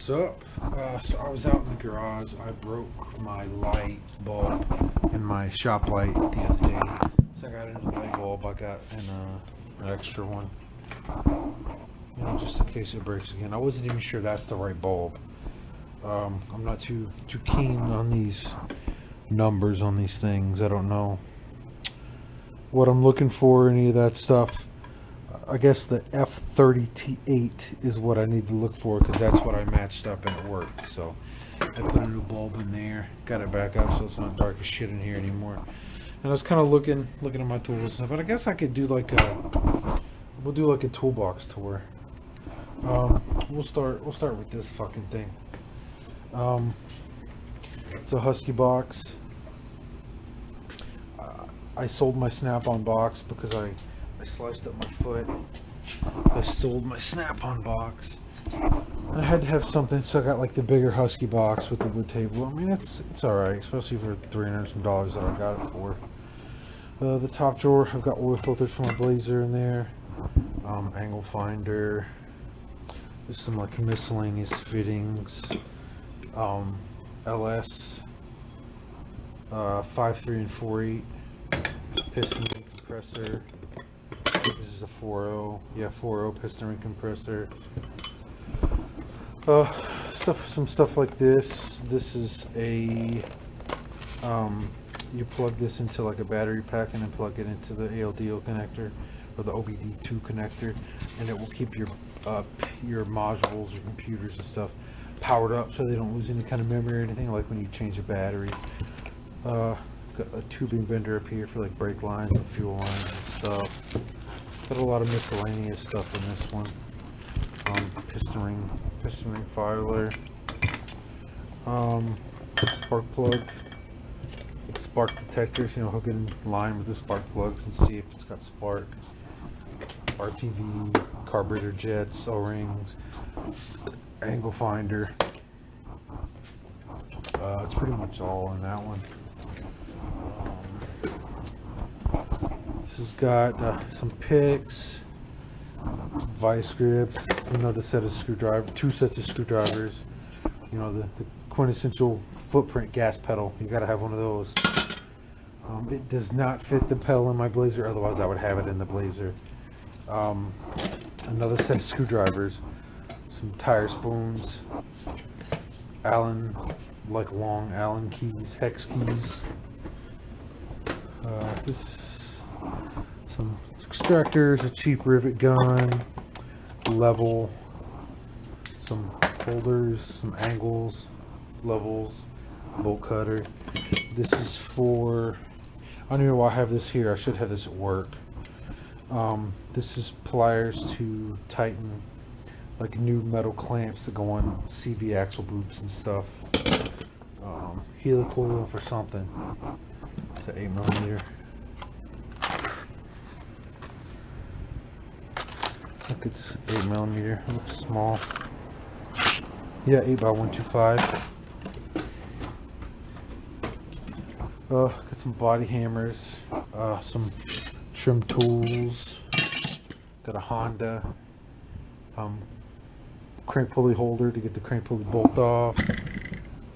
What's up? So I was out in the garage. I broke my light bulb in my shop light the other day. So I got a new light bulb. I got an extra one, just in case it breaks again. I wasn't even sure that's the right bulb. I'm not too keen on these numbers on these things. I don't know what I'm looking for, any of that stuff. I guess the F30T8 is what I need to look for, because that's what I matched up and it worked. So I put a new bulb in there, got it back up so it's not dark as shit in here anymore. And I was kind of looking at my tools and stuff, but I guess I could do we'll do like a toolbox tour. We'll start with this fucking thing. It's a Husky box. I sold my Snap-on box because I sliced up my foot. I sold my Snap-on box. And I had to have something, so I got like the bigger Husky box with the wood table. I mean, it's alright, especially for $300 some dollars that I got it for. The top drawer, I've got oil filters for my Blazer in there. Angle finder. There's some like miscellaneous fittings. LS 5.3 and 4.8 piston ring compressor. This is a 4.0, yeah, 4.0 piston ring compressor. Some stuff like this. This is a you plug this into like a battery pack and then plug it into the ALDO connector or the OBD2 connector, and it will keep your modules, your computers and stuff powered up so they don't lose any kind of memory or anything, like when you change a battery. Got a tubing bender up here for like brake lines and fuel lines and stuff. Got a lot of miscellaneous stuff in this one. Piston ring filer, spark plug, spark detectors, hook it in line with the spark plugs and see if it's got spark. RTV, carburetor jets, O-rings, angle finder. It's pretty much all in that one. This has got some picks, vice grips, another set of screwdrivers, 2 sets of screwdrivers. The quintessential footprint gas pedal. You gotta have one of those. It does not fit the pedal in my Blazer, otherwise I would have it in the Blazer. Another set of screwdrivers, some tire spoons, long Allen keys, hex keys. This is some extractors, a cheap rivet gun, level, some holders, some angles, levels, bolt cutter. This is for, I don't even know why I have this here. I should have this at work. This is pliers to tighten like new metal clamps that go on CV axle boots and stuff. Helicoil for something. It's an 8mm. Look, it's 8mm. It looks small. Yeah, 8x125. Got some body hammers. Some trim tools. Got a Honda crank pulley holder to get the crank pulley bolt off.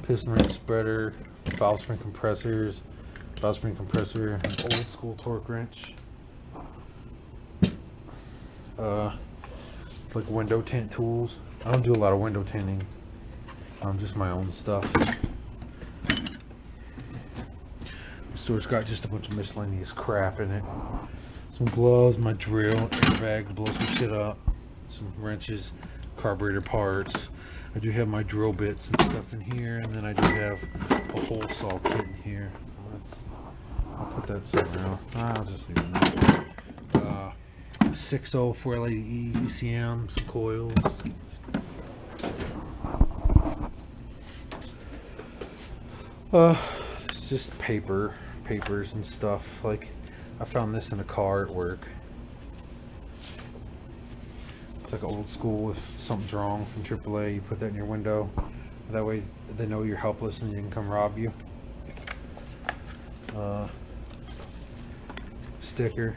Piston ring spreader. Valve spring compressors. Valve spring compressor. An old school torque wrench. Like window tint tools. I don't do a lot of window tinting. Just my own stuff. The store's got just a bunch of miscellaneous crap in it. Some gloves, my drill, airbag to blow some shit up. Some wrenches, carburetor parts. I do have my drill bits and stuff in here, and then I do have a hole saw kit in here. I'll put that somewhere else. I'll just leave it there. 6.0 480E ECM, some coils. It's just papers and stuff. Like, I found this in a car at work. It's like old school. If something's wrong from AAA, you put that in your window. That way they know you're helpless and they can come rob you. Sticker.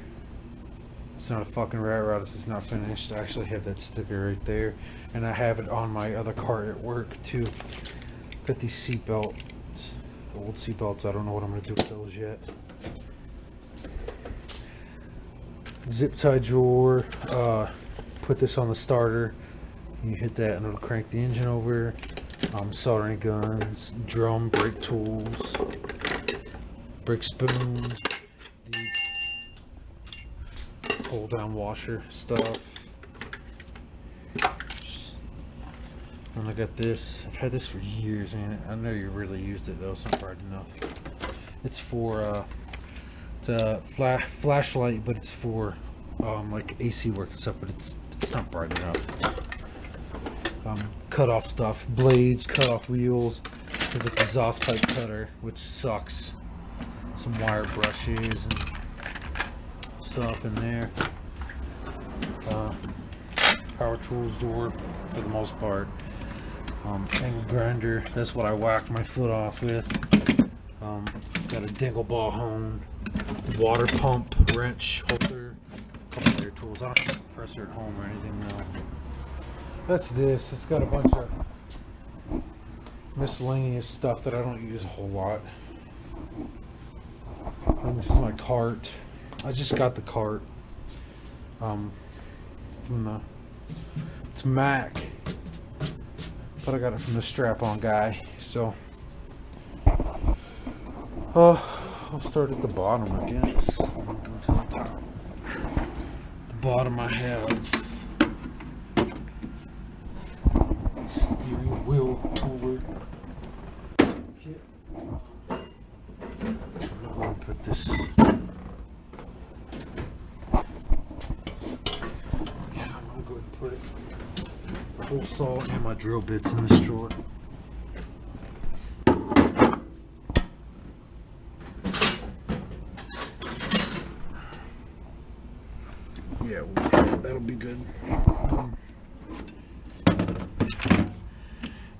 It's not a fucking rat rod. This is not finished. I actually have that sticker right there, and I have it on my other cart at work too. Got these seat belts, old seat belts. I don't know what I'm gonna do with those yet. Zip tie drawer. Put this on the starter. You hit that and it'll crank the engine over. Soldering guns, drum, brake tools, brake spoon, the pull down washer stuff. And I got this. I've had this for years, and I never really used it though. It's not bright enough. It's for it's a flashlight, but it's for like AC work and stuff. But it's not bright enough. Cut off stuff, blades, cut off wheels. There's an exhaust pipe cutter, which sucks. Some wire brushes and stuff in there. Power tools door for the most part. Angle grinder, that's what I whacked my foot off with. Got a dingle ball hone, water pump, wrench, holder, a couple other tools. I don't have a compressor at home or anything though. That's this. It's got a bunch of miscellaneous stuff that I don't use a whole lot. And this is my cart. I just got the cart from it's Mac, but I got it from the strap-on guy. So I'll start at the bottom, I guess. I'll go to the top. The bottom I have steering wheel holder kit. I'm going to put this. Yeah, I'm going to go ahead and put the whole saw and my drill bits in this drawer. Yeah, that'll be good.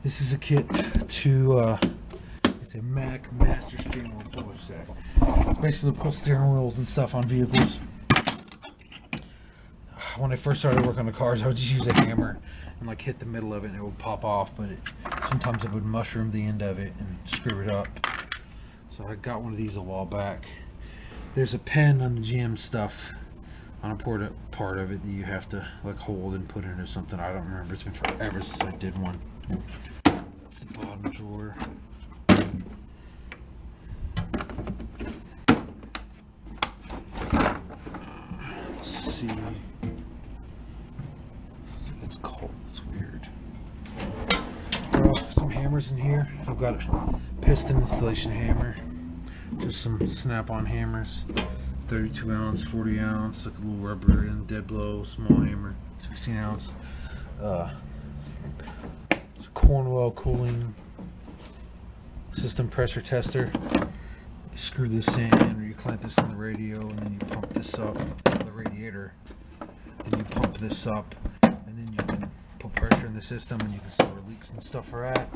This is a kit to, it's a Mac Master Steering Wheel Puller set. It's basically to pull steering wheels and stuff on vehicles. When I first started working on the cars, I would just use a hammer and like hit the middle of it and it would pop off, but sometimes it would mushroom the end of it and screw it up. So I got one of these a while back. There's a pen on the GM stuff on a part of it that you have to like hold and put in or something. I don't remember. It's been forever since I did one. That's the bottom drawer. Let's see. It's cold. It's weird. Some hammers in here. I've got a piston installation hammer. Just some snap-on hammers. 32 ounce, 40 ounce, like a little rubber and dead blow, small hammer, 16 ounce. Cornwell cooling system pressure tester. You screw this in, or you clamp this on the radio, and then you pump this up, the radiator. Then you pump this up, and then you can put pressure in the system, and you can see where leaks and stuff are at.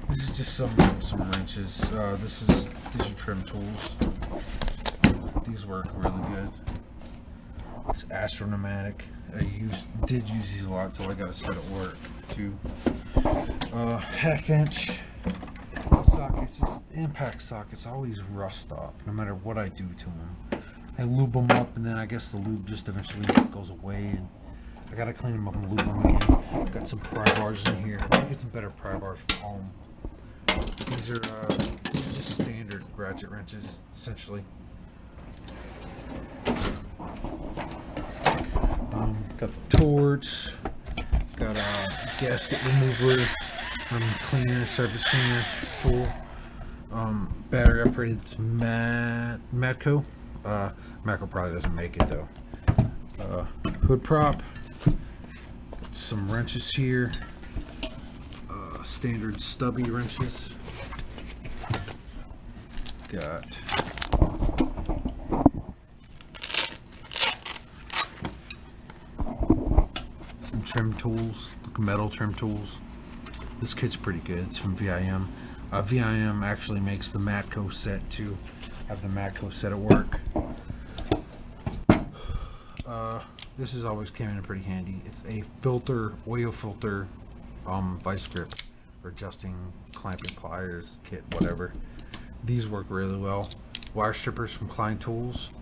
This is just some wrenches. These are trim tools. These work really good. It's Astronomatic. I did use these a lot, so I got a set at work too. 1/2 inch sockets. Just impact sockets always rust off, no matter what I do to them. I lube them up, and then I guess the lube just eventually goes away, and I gotta clean them up and lube them again. Got some pry bars in here. I get some better pry bars from home. These are just standard ratchet wrenches, essentially. Got the torch, got a gasket remover, cleaner, surface cleaner tool, battery operated. It's Matco. Matco probably doesn't make it though. Hood prop, some wrenches here, standard stubby wrenches. Got some trim tools, like metal trim tools. This kit's pretty good. It's from VIM. VIM actually makes the Matco set too. have the Matco set at work. This is always came in pretty handy. It's a filter, oil filter, vice grip for adjusting clamping pliers, kit, whatever. These work really well. Wire strippers from Klein Tools.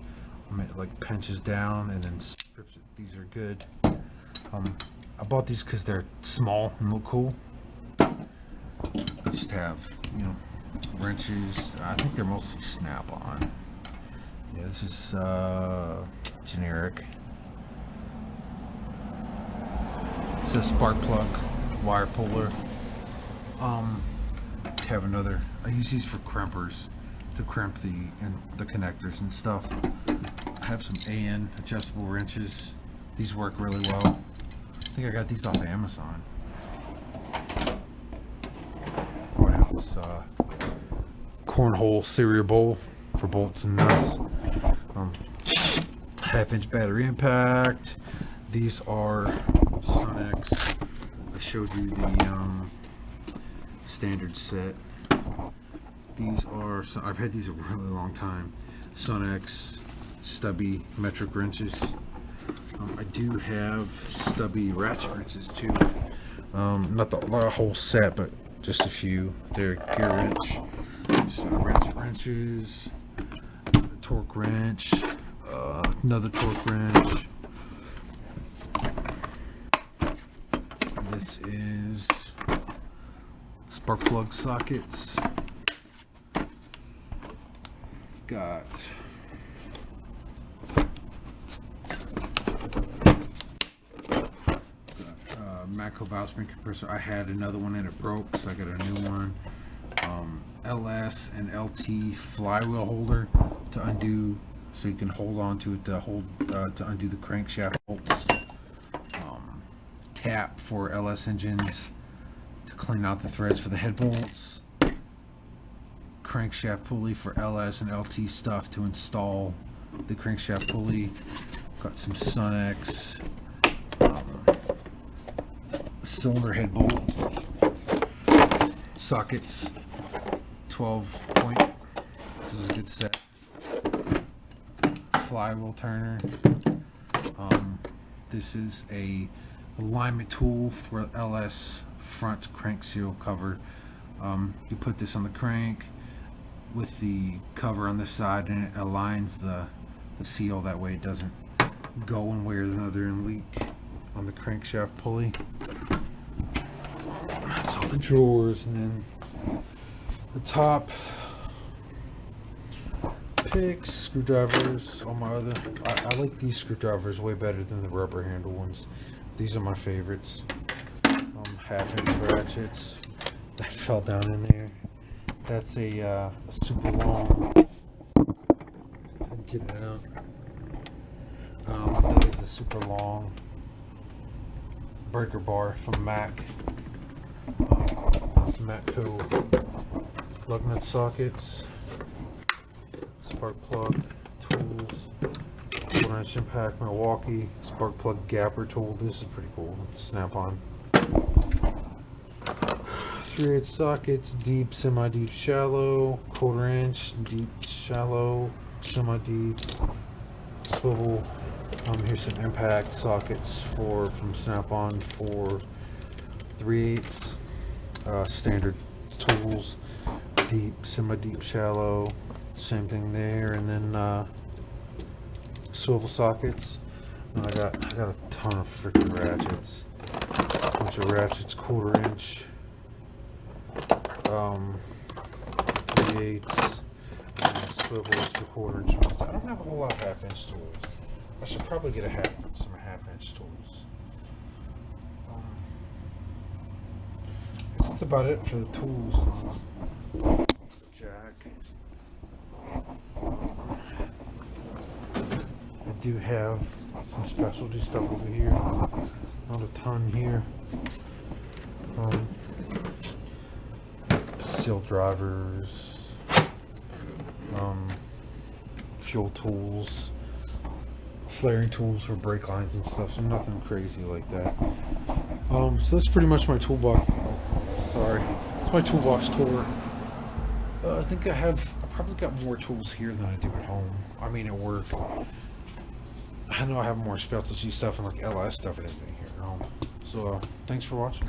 It like pinches down and then strips it. These are good. I bought these because they're small and look cool. They just have, you know, wrenches. I think they're mostly snap-on. Yeah, this is generic. It's a spark plug wire puller. To have another. I use these for crimpers to crimp the connectors and stuff. I have some AN adjustable wrenches. These work really well. I think I got these off Amazon. What else? Cornhole cereal bowl for bolts and nuts. Half-inch battery impact. These are Sonex. I showed you the standard set. These are, I've had these a really long time. Sonex stubby metric wrenches. I do have stubby ratchet wrenches too. Not the whole set, but just a few. They're gear wrench. So ratchet wrenches, torque wrench, another torque wrench. This is spark plug sockets. Got Matco valve spring compressor. I had another one and it broke, so I got a new one. LS and LT flywheel holder to undo, so you can hold on to it to undo the crankshaft bolts. Tap for LS engines to clean out the threads for the head bolts. Crankshaft pulley for LS and LT stuff to install the crankshaft pulley. Got some Sonex cylinder head bolt sockets, 12 point. This is a good set. Flywheel turner. This is a alignment tool for LS front crank seal cover. You put this on the crank with the cover on the side, and it aligns the seal, that way it doesn't go one way or another and leak on the crankshaft pulley. That's all the drawers, and then the top picks, screwdrivers, all my other. I like these screwdrivers way better than the rubber handle ones. These are my favorites. Half-inch ratchets that fell down in there. That's a super long. Get it out. That is a super long breaker bar from Matco lug nut sockets, spark plug tools, 4-inch impact Milwaukee spark plug gapper tool. This is pretty cool. Snap-on. 3/8 sockets, deep, semi-deep, shallow, 1/4 inch, deep, shallow, semi-deep, swivel. Here's some impact sockets from Snap-on for 3/8 standard tools, deep, semi-deep, shallow, same thing there, and then swivel sockets. And I got a ton of freaking ratchets, a bunch of ratchets, 1/4 inch. 3/8 swivels to 1/4 inch ones. I don't have a whole lot of half-inch tools. I should probably get some half-inch tools. I guess that's about it for the tools. Jack. I do have some specialty stuff over here. Not a ton here. Seal drivers, fuel tools, flaring tools for brake lines and stuff, so nothing crazy like that. So that's pretty much my toolbox. Sorry, it's my toolbox tour. I think I have probably got more tools here than I do at home. I mean, at work. I know I have more specialty stuff and like LS stuff and everything here at home. So, thanks for watching.